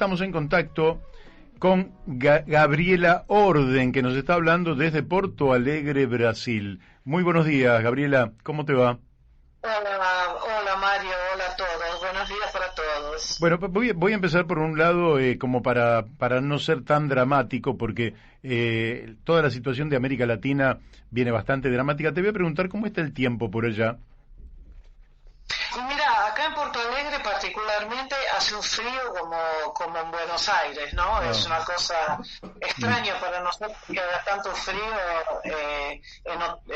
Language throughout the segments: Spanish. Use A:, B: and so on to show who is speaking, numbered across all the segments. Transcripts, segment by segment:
A: estamos en contacto con Gabriela Orden, que nos está hablando desde Porto Alegre, Brasil. Muy buenos días, Gabriela, ¿cómo te va?
B: Hola Mario, hola a todos, buenos días para todos.
A: Bueno, voy a empezar por un lado, como para no ser tan dramático, porque toda la situación de América Latina viene bastante dramática. Te voy a preguntar cómo está el tiempo por allá.
B: Y mira, acá en Porto Alegre particularmente hace un frío como en Buenos Aires, ¿no? Es una cosa extraña para nosotros que haga tanto frío,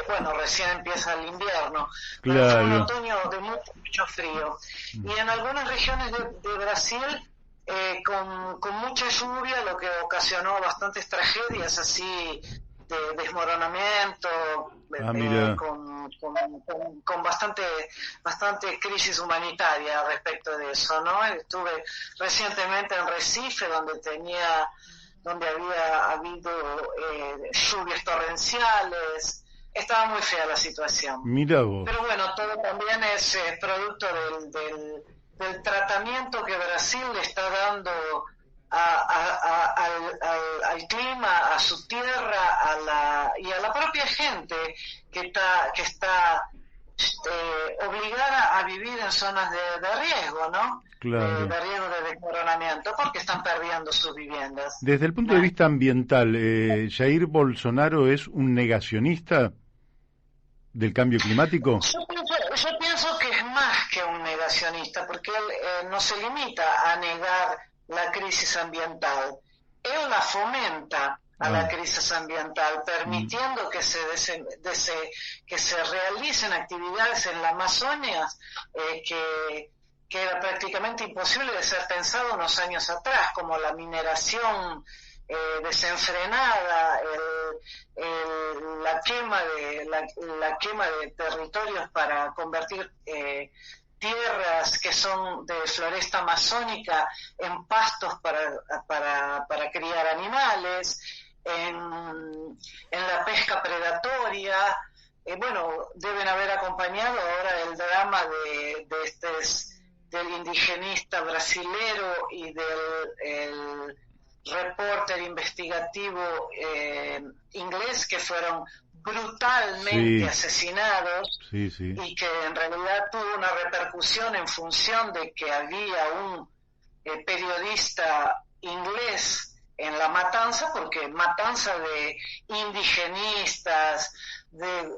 B: bueno, recién empieza el invierno, pero fue un
A: Claro.
B: otoño de mucho frío. Y en algunas regiones de Brasil, con mucha lluvia, lo que ocasionó bastantes tragedias así de desmoronamiento,
A: Mira.
B: con bastante crisis humanitaria respecto de eso, ¿no? Estuve recientemente en Recife, donde había habido lluvias torrenciales. Estaba muy fea la situación.
A: Mira vos.
B: Pero bueno, todo también es producto del tratamiento que Brasil le está dando al clima, a su tierra, y a la propia gente que está obligada a vivir en zonas de riesgo, ¿no?
A: Claro.
B: De riesgo de desmoronamiento, porque están perdiendo sus viviendas.
A: Desde el punto de vista ambiental, ¿Jair Bolsonaro es un negacionista del cambio climático?
B: Yo pienso que es más que un negacionista, porque él no se limita a negar la crisis ambiental. Él la fomenta a la crisis ambiental, permitiendo que se realicen actividades en la Amazonia que era prácticamente imposible de ser pensado unos años atrás, como la mineración desenfrenada, la quema de territorios para convertir tierras que son de floresta amazónica en pastos para criar animales, en la pesca predatoria. Bueno, deben haber acompañado ahora el drama del indigenista brasilero y del reporter investigativo inglés, que fueron brutalmente asesinados, y que en realidad tuvo una repercusión en función de que había un periodista inglés en la matanza, porque matanza de indigenistas, de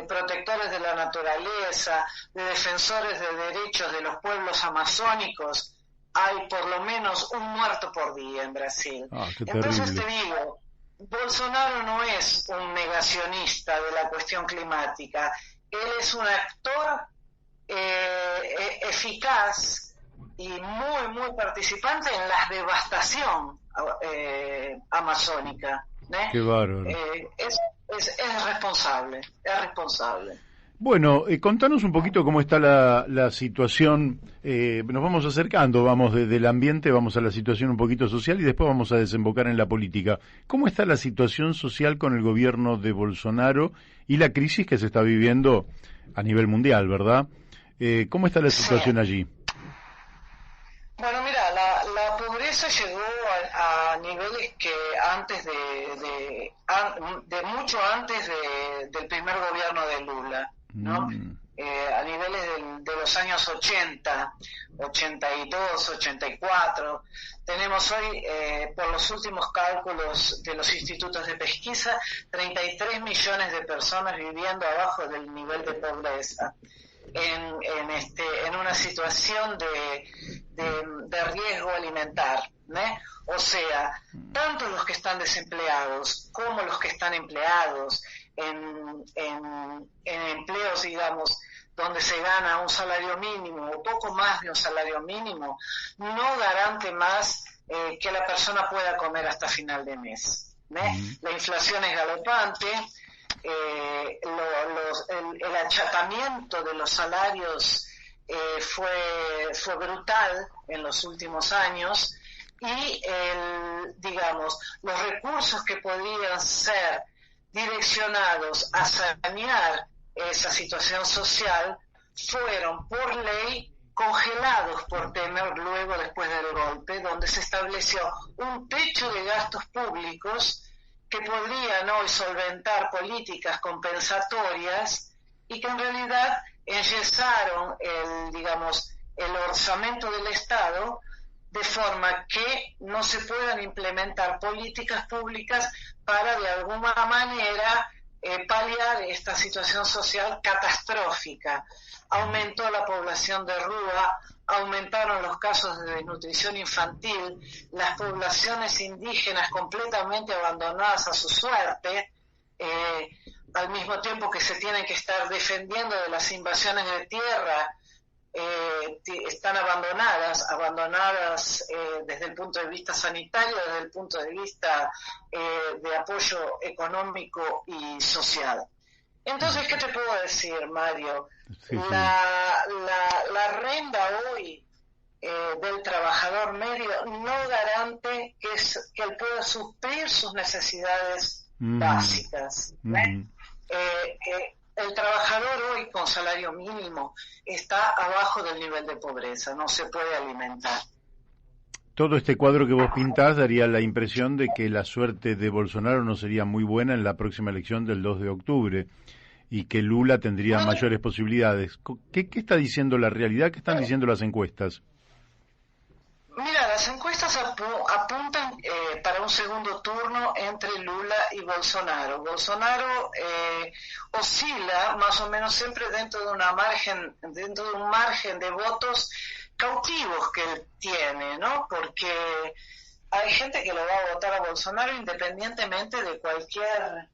B: protectores de la naturaleza, de defensores de derechos de los pueblos amazónicos, hay por lo menos un muerto por día en Brasil. Entonces te digo, Bolsonaro no es un negacionista de la cuestión climática, él es un actor eficaz y muy participante en la devastación amazónica.
A: Qué bárbaro.
B: Es responsable.
A: Bueno, contanos un poquito cómo está la situación. Nos vamos acercando, vamos desde el ambiente, vamos a la situación un poquito social y después vamos a desembocar en la política. ¿Cómo está la situación social con el gobierno de Bolsonaro y la crisis que se está viviendo a nivel mundial, verdad? ¿Cómo está la situación allí?
B: Bueno, mira, la pobreza llegó a niveles que antes de mucho antes del primer gobierno de Lula, ¿no? A niveles de los años 80, 82, 84. Tenemos hoy, por los últimos cálculos de los institutos de pesquisa, 33 millones de personas viviendo abajo del nivel de pobreza, en una situación de riesgo alimentar, ¿eh? O sea, tanto los que están desempleados como los que están empleados en empleos, digamos, donde se gana un salario mínimo o poco más de un salario mínimo, no garante más que la persona pueda comer hasta final de mes, ¿eh? La inflación es galopante. El achatamiento de los salarios fue brutal en los últimos años, y los recursos que podían ser direccionados a sanear esa situación social fueron por ley congelados por temer luego después del golpe, donde se estableció un techo de gastos públicos que podrían hoy solventar políticas compensatorias y que en realidad enyesaron el orzamento del Estado de forma que no se puedan implementar políticas públicas para de alguna manera paliar esta situación social catastrófica. Aumentó la población de rúa, aumentaron los casos de desnutrición infantil, las poblaciones indígenas completamente abandonadas a su suerte, al mismo tiempo que se tienen que estar defendiendo de las invasiones de tierra, están abandonadas desde el punto de vista sanitario, desde el punto de vista de apoyo económico y social. Entonces, ¿qué te puedo decir, Mario?
A: Sí, sí.
B: La renta hoy del trabajador medio no garante que él pueda suplir sus necesidades básicas. El trabajador hoy con salario mínimo está abajo del nivel de pobreza, no se puede alimentar.
A: Todo este cuadro que vos pintás daría la impresión de que la suerte de Bolsonaro no sería muy buena en la próxima elección del 2 de octubre y que Lula tendría mayores posibilidades. ¿Qué está diciendo la realidad? ¿Qué están diciendo las encuestas?
B: Mira, las encuestas apuntan para un segundo turno entre Lula y Bolsonaro. Bolsonaro oscila más o menos siempre dentro de un margen de votos cautivos que él tiene, ¿no? Porque hay gente que lo va a votar a Bolsonaro independientemente de cualquier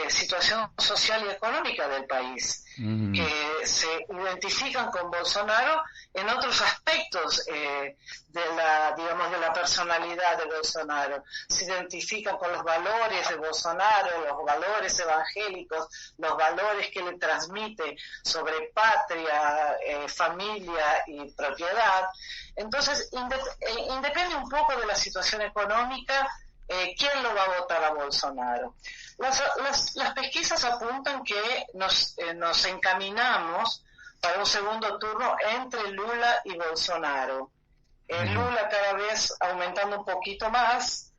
B: situación social y económica del país, que se identifican con Bolsonaro en otros aspectos de la personalidad de Bolsonaro. Se identifican con los valores de Bolsonaro, los valores evangélicos, los valores que le transmite sobre patria, familia y propiedad. Entonces, independe un poco de la situación económica, ¿quién lo va a votar a Bolsonaro? Las pesquisas apuntan que nos encaminamos para un segundo turno entre Lula y Bolsonaro. Lula cada vez aumentando un poquito más,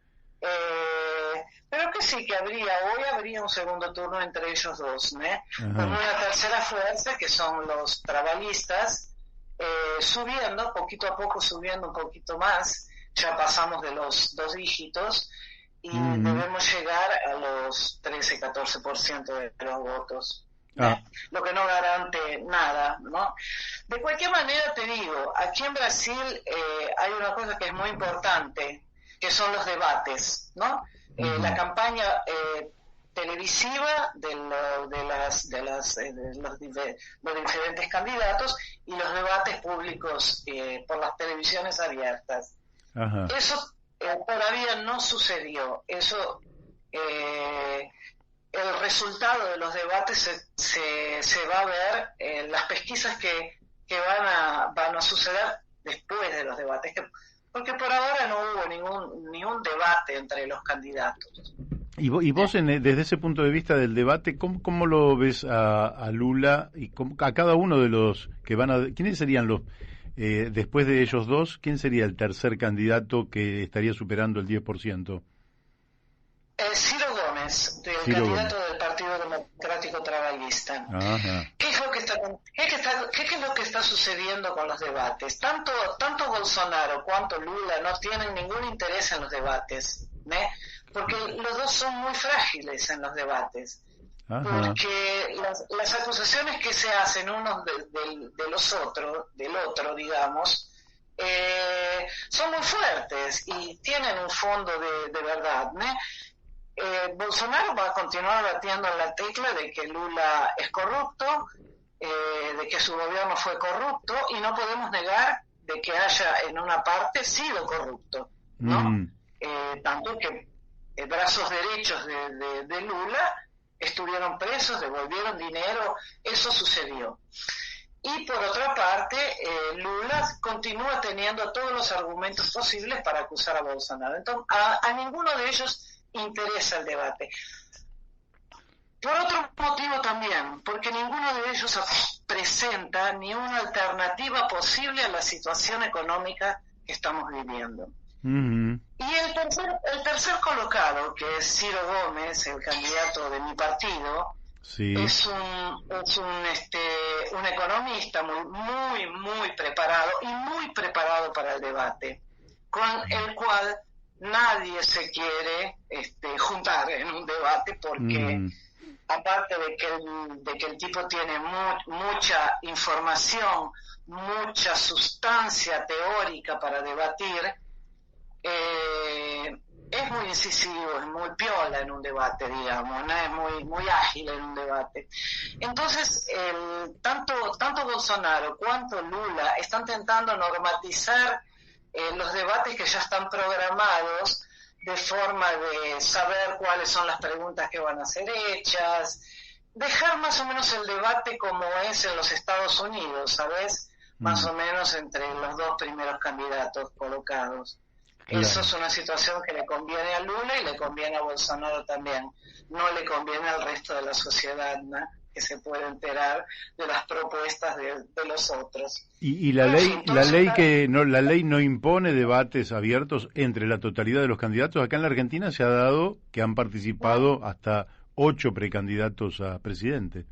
B: pero que sí, que hoy habría un segundo turno entre ellos dos, con una tercera fuerza que son los trabalistas, subiendo, poquito a poco subiendo un poquito más. Ya pasamos de los 2 dígitos y debemos llegar a los 13-14% de los votos. Lo que no garante nada, ¿no? De cualquier manera te digo, aquí en Brasil hay una cosa que es muy importante, que son los debates, ¿no? La campaña televisiva de los diferentes candidatos y los debates públicos por las televisiones abiertas. Eso todavía no sucedió. Eso el resultado de los debates se va a ver en las pesquisas que van a suceder después de los debates, porque por ahora no hubo ningún debate entre los candidatos.
A: Y vos desde ese punto de vista del debate, ¿cómo lo ves a Lula y a cada uno de los que van a... ¿Quiénes serían los... después de ellos dos, ¿quién sería el tercer candidato que estaría superando el 10%?
B: Ciro Gómez, candidato del Partido Democrático Trabalhista. ¿Qué es lo que está sucediendo con los debates? Tanto Bolsonaro cuanto Lula no tienen ningún interés en los debates, porque los dos son muy frágiles en los debates. Porque las acusaciones que se hacen unos del otro, digamos, son muy fuertes y tienen un fondo de verdad, Bolsonaro va a continuar batiendo en la tecla de que Lula es corrupto, de que su gobierno fue corrupto, y no podemos negar de que haya en una parte sido corrupto, ¿no? Tanto que brazos derechos de Lula estuvieron presos, devolvieron dinero, eso sucedió. Y por otra parte, Lula continúa teniendo todos los argumentos posibles para acusar a Bolsonaro. Entonces, a ninguno de ellos interesa el debate. Por otro motivo también, porque ninguno de ellos presenta ni una alternativa posible a la situación económica que estamos viviendo.
A: Uh-huh.
B: Y el tercer colocado, que es Ciro Gómez, el candidato de mi partido,
A: sí,
B: es un economista muy preparado y muy preparado para el debate, con el cual nadie se quiere juntar en un debate porque aparte de que el tipo tiene mucha información, mucha sustancia teórica para debatir, es muy incisivo, es muy piola en un debate, digamos, ¿no? Es muy ágil en un debate. Entonces, tanto Bolsonaro cuanto Lula están intentando normatizar los debates que ya están programados, de forma de saber cuáles son las preguntas que van a ser hechas, dejar más o menos el debate como es en los Estados Unidos, ¿sabes? Más o menos entre los dos primeros candidatos colocados. Claro. Eso es una situación que le conviene a Lula y le conviene a Bolsonaro también. No le conviene al resto de la sociedad, ¿no?, que se puede enterar de las propuestas de los otros.
A: Y la ley no impone debates abiertos entre la totalidad de los candidatos. Acá en la Argentina se ha dado que han participado hasta 8 precandidatos a presidente.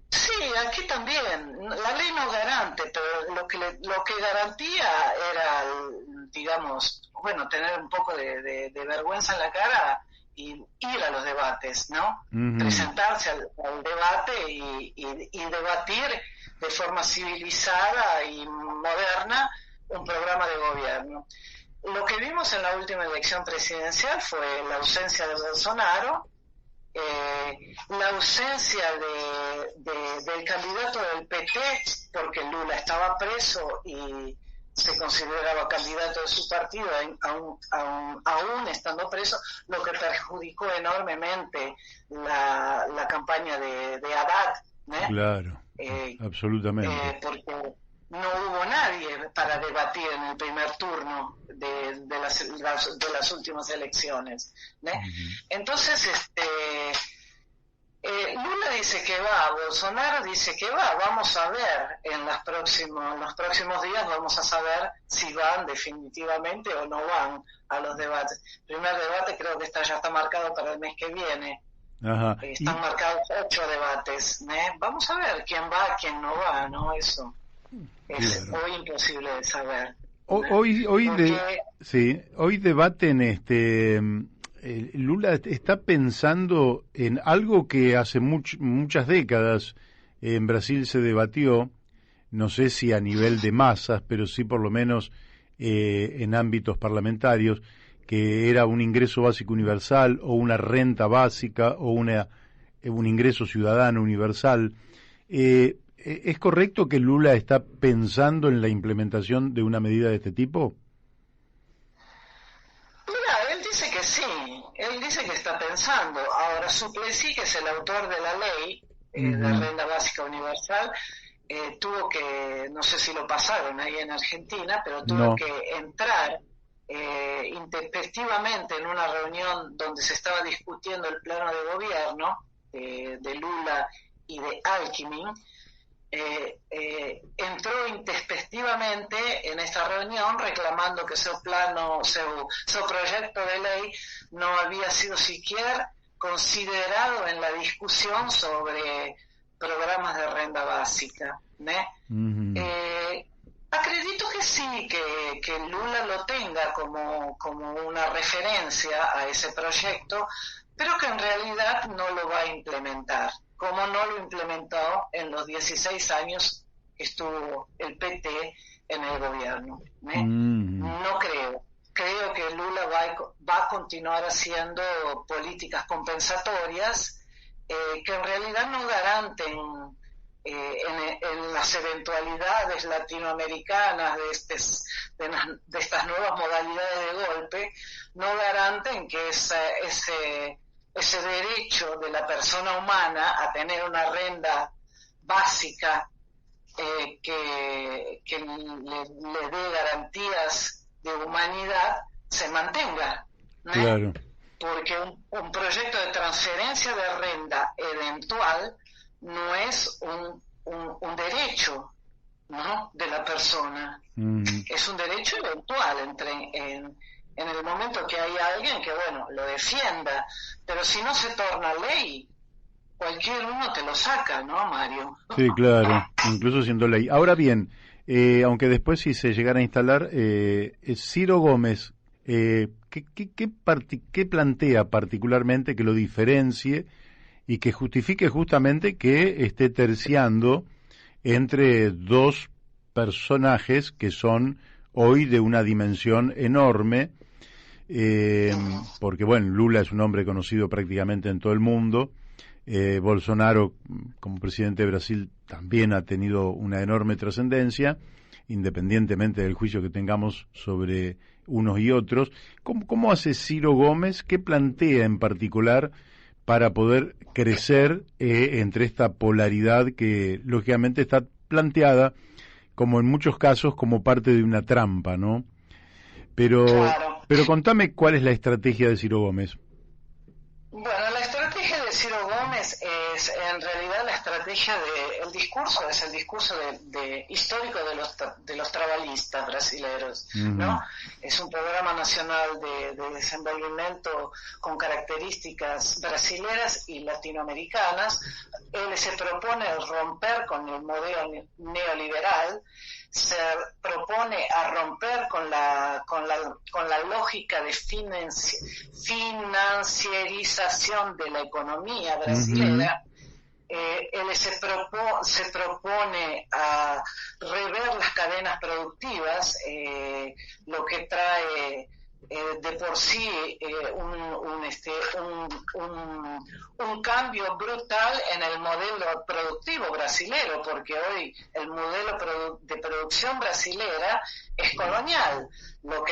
B: Sí, aquí también. La ley no garante, pero lo que garantía era, digamos, bueno, tener un poco de vergüenza en la cara y ir a los debates, ¿no? Uh-huh. Presentarse al debate y debatir de forma civilizada y moderna un programa de gobierno. Lo que vimos en la última elección presidencial fue la ausencia de Bolsonaro, la ausencia del candidato del PT, porque Lula estaba preso y se consideraba candidato de su partido aún estando preso, lo que perjudicó enormemente la campaña de Haddad, ¿eh?
A: Claro, absolutamente.
B: Porque no hubo nadie para debatir en el primer turno de las últimas elecciones, ¿eh? Uh-huh. Entonces, Lula dice que va, Bolsonaro dice que va, vamos a ver en los próximos días vamos a saber si van definitivamente o no van a los debates. El primer debate creo que ya está marcado para el mes que viene.
A: Ajá.
B: Están marcados 8 debates, ¿eh? Vamos a ver quién va, quién no va, ¿no? Eso es muy imposible de saber.
A: Hoy debaten Lula está pensando en algo que hace muchas décadas en Brasil se debatió, no sé si a nivel de masas, pero sí por lo menos en ámbitos parlamentarios, que era un ingreso básico universal o una renta básica o un ingreso ciudadano universal. ¿Es correcto que Lula está pensando en la implementación de una medida de este tipo?
B: Mira, él dice que sí, él dice que está pensando. Ahora, Suplicy, que es el autor de la ley de renta básica universal, tuvo que, no sé si lo pasaron ahí en Argentina, pero tuvo que entrar intempestivamente en una reunión donde se estaba discutiendo el plano de gobierno de Lula y de Alckmin. Entró intempestivamente en esta reunión reclamando que su proyecto de ley no había sido siquiera considerado en la discusión sobre programas de renta básica, ¿eh? Uh-huh. Acredito que sí, que Lula lo tenga como una referencia a ese proyecto, pero que en realidad no lo va a implementar, como no lo implementó en los 16 años que estuvo el PT en el gobierno, ¿eh? No creo. Creo que Lula va a continuar haciendo políticas compensatorias que en realidad no garanten en las eventualidades latinoamericanas de estas nuevas modalidades de golpe, no garanten que ese derecho de la persona humana a tener una renta básica que le dé garantías de humanidad se mantenga, ¿no?
A: Claro.
B: porque un proyecto de transferencia de renta eventual no es un derecho, ¿no?, de la persona. Es un derecho eventual en el momento que hay alguien que, bueno, lo defienda, pero si no se torna ley, cualquier uno te lo saca, ¿no, Mario?
A: Sí, claro, incluso siendo ley. Ahora bien, aunque después si se llegara a instalar, Ciro Gómez, ¿qué plantea particularmente que lo diferencie y que justifique justamente que esté terciando entre dos personajes que son hoy de una dimensión enorme? Porque bueno, Lula es un hombre conocido prácticamente en todo el mundo. Bolsonaro, como presidente de Brasil, también ha tenido una enorme trascendencia, independientemente del juicio que tengamos sobre unos y otros. ¿Cómo hace Ciro Gómez? ¿Qué plantea en particular para poder crecer entre esta polaridad que lógicamente está planteada, como en muchos casos, como parte de una trampa, ¿no?
B: Claro.
A: Pero contame cuál es la estrategia de Ciro Gómez.
B: Bueno, la estrategia de Ciro Gómez es en realidad la estrategia el discurso, es el discurso histórico de los trabalhistas brasileños, ¿no? Es un programa nacional de desenvolvimiento con características brasileras y latinoamericanas. Él se propone romper con el modelo neoliberal, se propone a romper con la lógica de financiarización de la economía brasileña. Él se propone a rever las cadenas productivas, lo que trae de por sí un cambio brutal en el modelo productivo brasilero, porque hoy el modelo de producción brasilera es colonial. Lo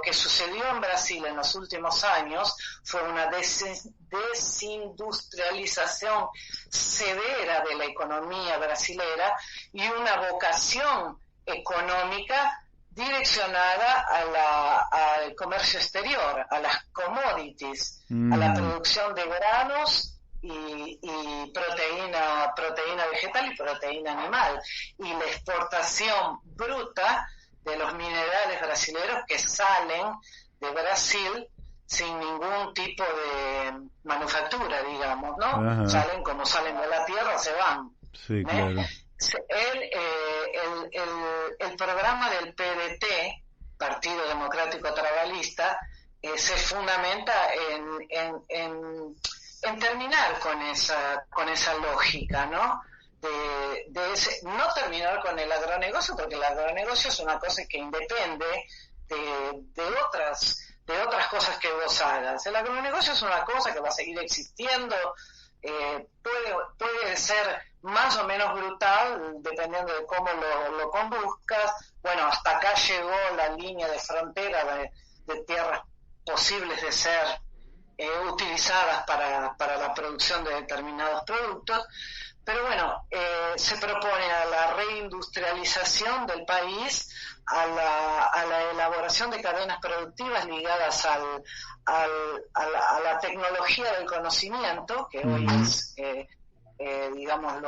B: que sucedió en Brasil en los últimos años fue una desindustrialización severa de la economía brasilera y una vocación económica direccionada al comercio exterior, a las commodities, a la producción de granos y proteína vegetal y proteína animal, y la exportación bruta de los minerales brasileños que salen de Brasil sin ningún tipo de manufactura, digamos, ¿no? Ajá. Salen como salen de la tierra, se van.
A: Sí, claro.
B: El programa del PDT, Partido Democrático Trabalhista, se fundamenta en terminar con esa lógica, ¿no? No terminar con el agronegocio, porque el agronegocio es una cosa que independe de otras cosas que vos hagas. El agronegocio es una cosa que va a seguir existiendo, puede ser más o menos brutal dependiendo de cómo lo conduzcas. Bueno, hasta acá llegó la línea de frontera de tierras posibles de ser utilizadas para la producción de determinados productos, pero bueno, se propone a la reindustrialización del país, a la elaboración de cadenas productivas ligadas a la tecnología del conocimiento, que hoy es digamos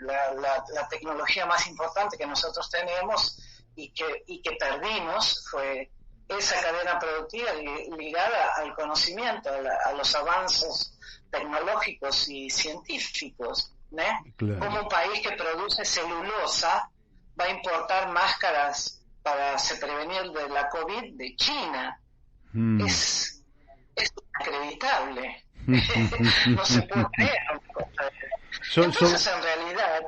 B: la tecnología más importante que nosotros tenemos y que perdimos. Fue esa cadena productiva ligada al conocimiento, a los avances tecnológicos y científicos, ¿no? Claro. Como un país que produce celulosa va a importar máscaras para prevenir de la COVID de China. Es inacreditable. No se puede creer. Entonces, en realidad,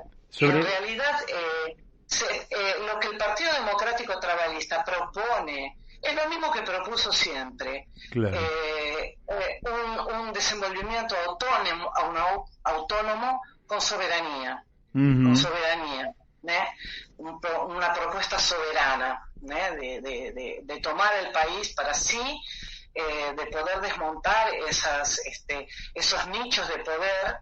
B: lo que el Partido Democrático Trabalhista propone es lo mismo que propuso siempre. Claro. Un desenvolvimiento autónomo con soberanía. Con soberanía. Una propuesta soberana, de tomar el país para sí, de poder desmontar esos nichos de poder,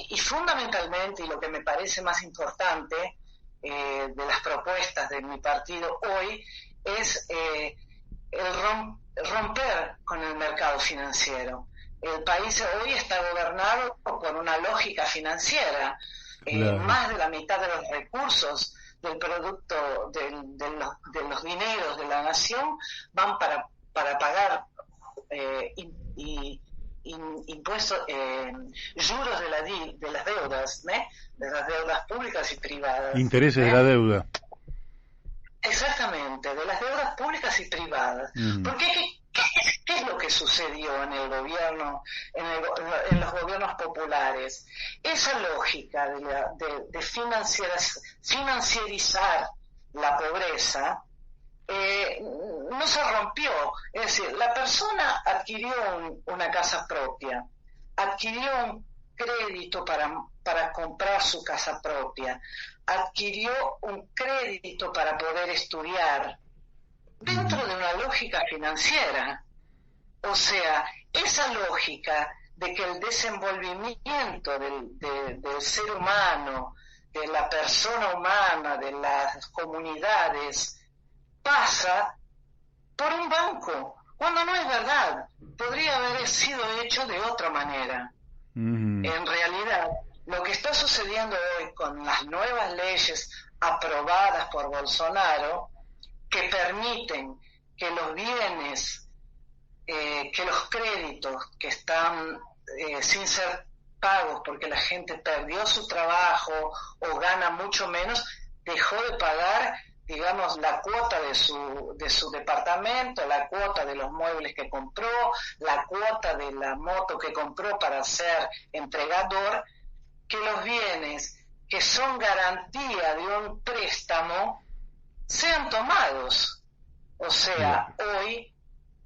B: y fundamentalmente, y lo que me parece más importante de las propuestas de mi partido hoy, es romper con el mercado financiero. El país hoy está gobernado por una lógica financiera.
A: Claro.
B: Más de la mitad de los recursos del producto de los dineros de la nación van para pagar impuestos, juros de las deudas, de las deudas públicas y privadas.
A: Intereses de la deuda.
B: Exactamente, de las deudas públicas y privadas. Porque ¿qué es lo que sucedió en el gobierno, en los gobiernos populares? Esa lógica de financiarizar la pobreza no se rompió. Es decir, la persona adquirió una casa propia, adquirió un crédito para comprar su casa propia, adquirió un crédito para poder estudiar dentro de una lógica financiera. O sea, esa lógica de que el desenvolvimiento del ser humano, de la persona humana, de las comunidades, pasa por un banco, cuando no es verdad. Podría haber sido hecho de otra manera. En realidad, lo que está sucediendo hoy con las nuevas leyes aprobadas por Bolsonaro, que permiten que los bienes, que los créditos que están sin ser pagos porque la gente perdió su trabajo o gana mucho menos, dejó de pagar, digamos, la cuota de su departamento, la cuota de los muebles que compró, la cuota de la moto que compró para ser entregador, que los bienes que son garantía de un préstamo sean tomados. O sea, hoy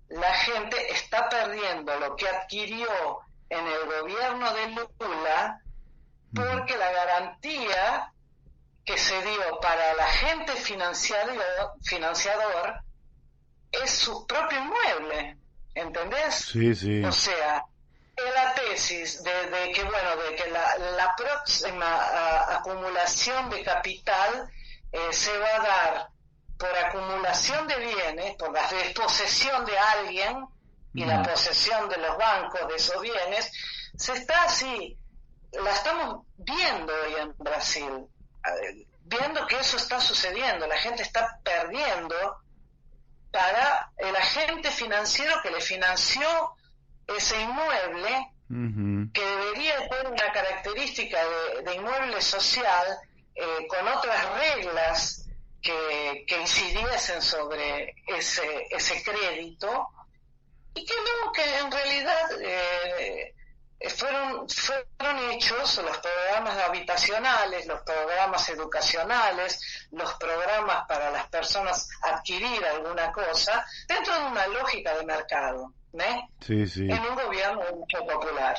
B: la gente está perdiendo lo que adquirió en el gobierno de Lula porque la garantía que se dio para el agente financiador es su propio inmueble, ¿entendés?
A: Sí, sí.
B: O sea, la tesis de que la próxima acumulación de capital se va a dar por acumulación de bienes, por la desposesión de alguien y la posesión de los bancos de esos bienes, la estamos viendo hoy en Brasil, viendo que eso está sucediendo. La gente está perdiendo para el agente financiero que le financió ese inmueble, que debería tener una característica de inmueble social, con otras reglas que incidiesen sobre ese crédito, y que en realidad fueron hechos los programas habitacionales, los programas educacionales, los programas para las personas adquirir alguna cosa dentro de una lógica de mercado,
A: sí, sí.
B: En un gobierno mucho popular.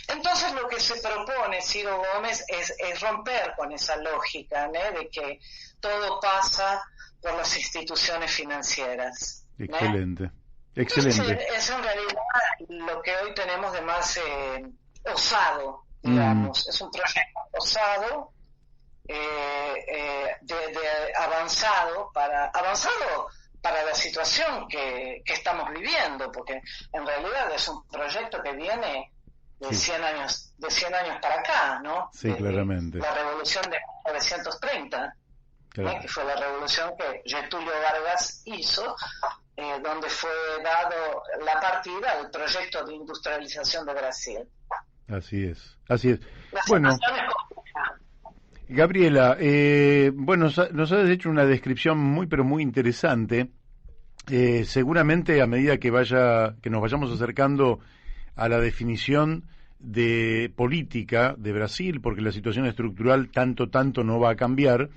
B: Entonces lo que se propone Ciro Gómez es romper con esa lógica, de que todo pasa por las instituciones financieras.
A: Excelente. Excelente.
B: Es en realidad lo que hoy tenemos de más osado, digamos. Es un proyecto osado, de avanzado para la situación que estamos viviendo, porque en realidad es un proyecto que viene de 100 años para acá, ¿no?
A: Sí, claramente.
B: La revolución de 1930,
A: claro.
B: Que fue la revolución que Getúlio Vargas hizo, donde fue dado la partida al proyecto de industrialización de Brasil.
A: Así es. Bueno, Gabriela, nos has hecho una descripción muy, pero muy interesante. Seguramente a medida que nos vayamos acercando a la definición de política de Brasil, porque la situación estructural tanto no va a cambiar,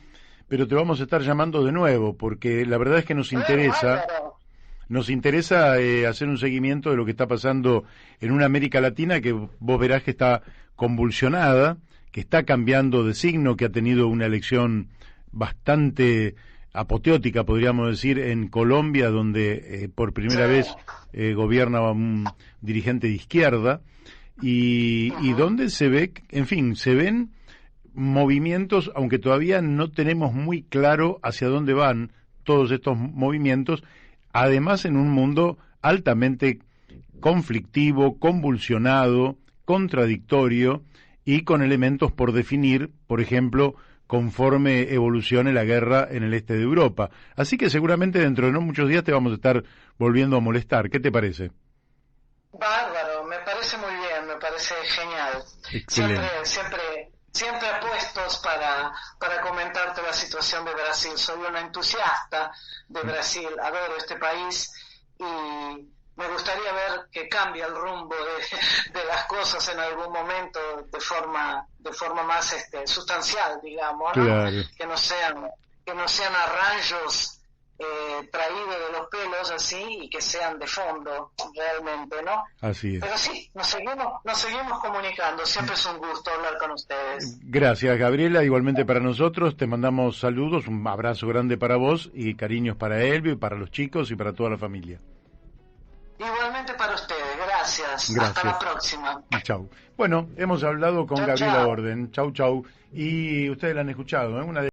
A: pero te vamos a estar llamando de nuevo, porque la verdad es que nos interesa hacer un seguimiento de lo que está pasando en una América Latina que vos verás que está convulsionada, que está cambiando de signo, que ha tenido una elección bastante apoteótica, podríamos decir, en Colombia, donde por primera vez gobierna un dirigente de izquierda, y donde se ven movimientos, aunque todavía no tenemos muy claro hacia dónde van todos estos movimientos, Además, en un mundo altamente conflictivo, convulsionado, contradictorio y con elementos por definir, por ejemplo, conforme evolucione la guerra en el este de Europa. Así que seguramente dentro de no muchos días te vamos a estar volviendo a molestar. ¿Qué te parece?
B: Bárbaro, me parece muy bien, me parece genial.
A: Excelente.
B: Siempre apuestos para comentarte la situación de Brasil. Soy una entusiasta de Brasil, adoro este país y me gustaría ver que cambie el rumbo de las cosas en algún momento de forma más sustancial, digamos, ¿no?
A: Claro.
B: Que no sean arranjos traídos de los pelos así y que sean de fondo realmente, ¿no?
A: Así es.
B: Pero sí, nos seguimos comunicando. Siempre es un gusto hablar con ustedes.
A: Gracias, Gabriela. Igualmente para nosotros, te mandamos saludos, un abrazo grande para vos y cariños para Elvio, para los chicos y para toda la familia.
B: Igualmente para ustedes, gracias. Hasta la próxima.
A: Chau. Bueno, hemos hablado con
B: Chau,
A: Gabriela
B: chau.
A: Orden. Chau, chau. Y ustedes la han escuchado, ¿eh? Una